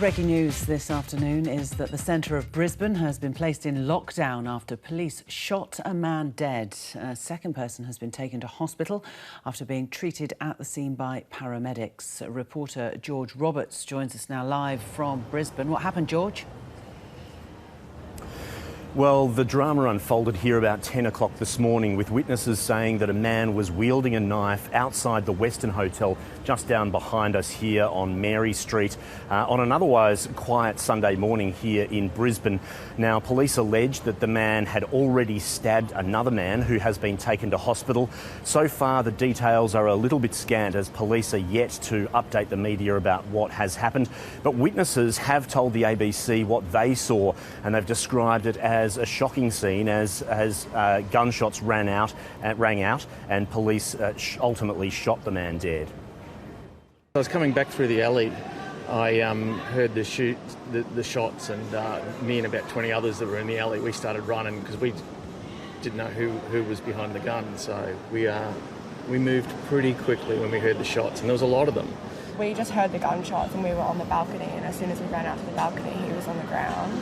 Breaking news this afternoon is that the centre of Brisbane has been placed in lockdown after police shot a man dead. A second person has been taken to hospital after being treated at the scene by paramedics. Reporter George Roberts joins us now live from Brisbane. What happened, George? Well, the drama unfolded here about 10 o'clock this morning, with witnesses saying that a man was wielding a knife outside the Western Hotel just down behind us here on Mary Street on an otherwise quiet Sunday morning here in Brisbane. Now, police allege that the man had already stabbed another man who has been taken to hospital. So far, the details are a little bit scant as police are yet to update the media about what has happened. But witnesses have told the ABC what they saw, and they've described it as a shocking scene as gunshots rang out and police ultimately shot the man dead. I was coming back through the alley. I heard the shots, and me and about 20 others that were in the alley, we started running because we didn't know who was behind the gun. So we moved pretty quickly when we heard the shots, and there was a lot of them. We just heard the gunshots and we were on the balcony, and as soon as we ran out to the balcony, he was on the ground.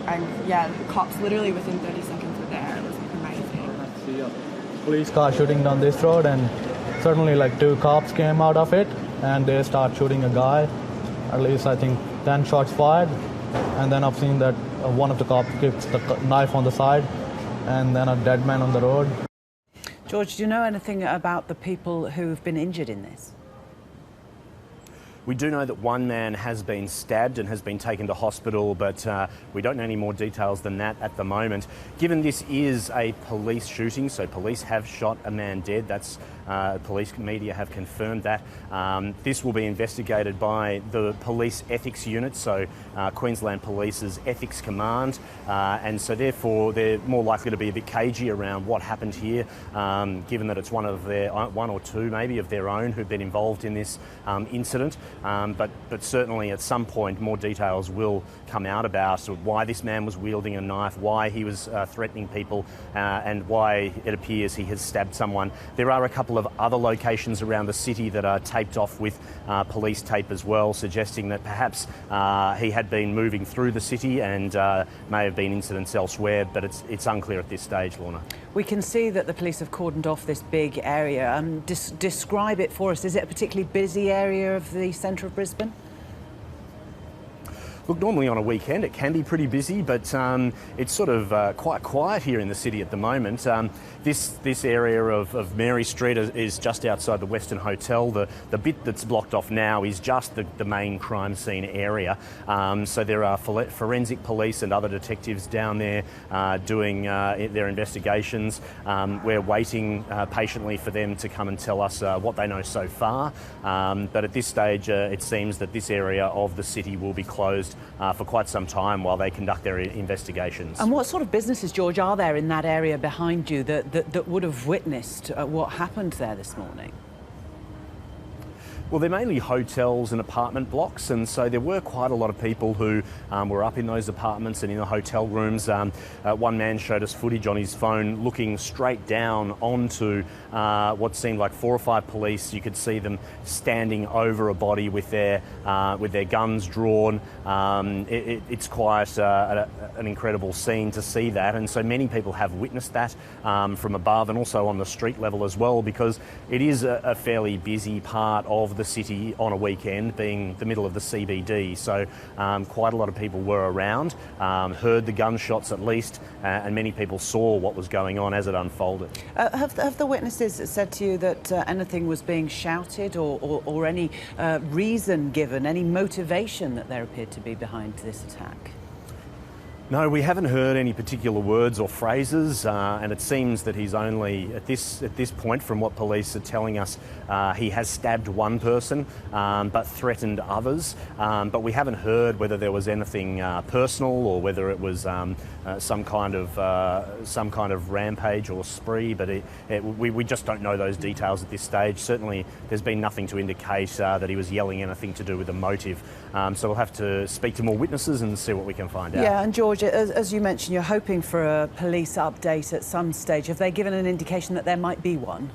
And yeah, the cops literally within 30 seconds were there. It was amazing. Police car shooting down this road, and suddenly like two cops came out of it and they start shooting a guy. At least I think 10 shots fired, and then I've seen that one of the cops kicks the knife on the side and then a dead man on the road. George, do you know anything about the people who've been injured in this? We do know that one man has been stabbed and has been taken to hospital, but we don't know any more details than that at the moment. Given this is a police shooting, so police have shot a man dead, that's police media have confirmed that. This will be investigated by the police ethics unit, so Queensland Police's ethics command, and so therefore they're more likely to be a bit cagey around what happened here, given that it's one or two maybe of their own who've been involved in this incident. But certainly at some point more details will come out about why this man was wielding a knife, why he was threatening people, and why it appears he has stabbed someone. There are a couple of other locations around the city that are taped off with police tape as well, suggesting that perhaps he had been moving through the city and may have been incidents elsewhere, but it's unclear at this stage, Lorna. We can see that the police have cordoned off this big area. Describe it for us. Is it a particularly busy area of the centre of Brisbane? Look, normally on a weekend it can be pretty busy, but it's sort of quite quiet here in the city at the moment. This area of Mary Street is just outside the Western Hotel. The bit that's blocked off now is just the main crime scene area. So there are forensic police and other detectives down there doing their investigations. We're waiting patiently for them to come and tell us what they know so far. But at this stage, it seems that this area of the city will be closed for quite some time while they conduct their investigations. And what sort of businesses, George, are there in that area behind you that would have witnessed what happened there this morning? Well, they're mainly hotels and apartment blocks, and so there were quite a lot of people who were up in those apartments and in the hotel rooms. One man showed us footage on his phone looking straight down onto what seemed like 4 or 5 police. You could see them standing over a body with their guns drawn. It's quite an incredible scene to see that, and so many people have witnessed that from above and also on the street level as well, because it is a fairly busy part of the city on a weekend, being the middle of the CBD. So quite a lot of people were around, heard the gunshots at least, and many people saw what was going on as it unfolded. Have the witnesses said to you that anything was being shouted or any reason given, any motivation that there appeared to be behind this attack? No, we haven't heard any particular words or phrases, and it seems that he's only, at this point, from what police are telling us, he has stabbed one person, but threatened others. But we haven't heard whether there was anything personal or whether it was some kind of rampage or spree. But we just don't know those details at this stage. Certainly, there's been nothing to indicate that he was yelling anything to do with a motive. So we'll have to speak to more witnesses and see what we can find out. Yeah, and George, as you mentioned, you're hoping for a police update at some stage. Have they given an indication that there might be one?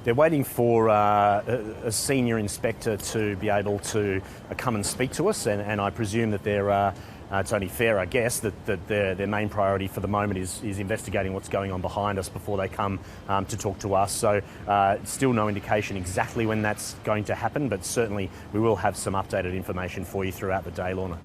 They're waiting for a senior inspector to be able to come and speak to us, and I presume that it's only fair, I guess, that their main priority for the moment is investigating what's going on behind us before they come to talk to us. So still no indication exactly when that's going to happen, but certainly we will have some updated information for you throughout the day, Lorna.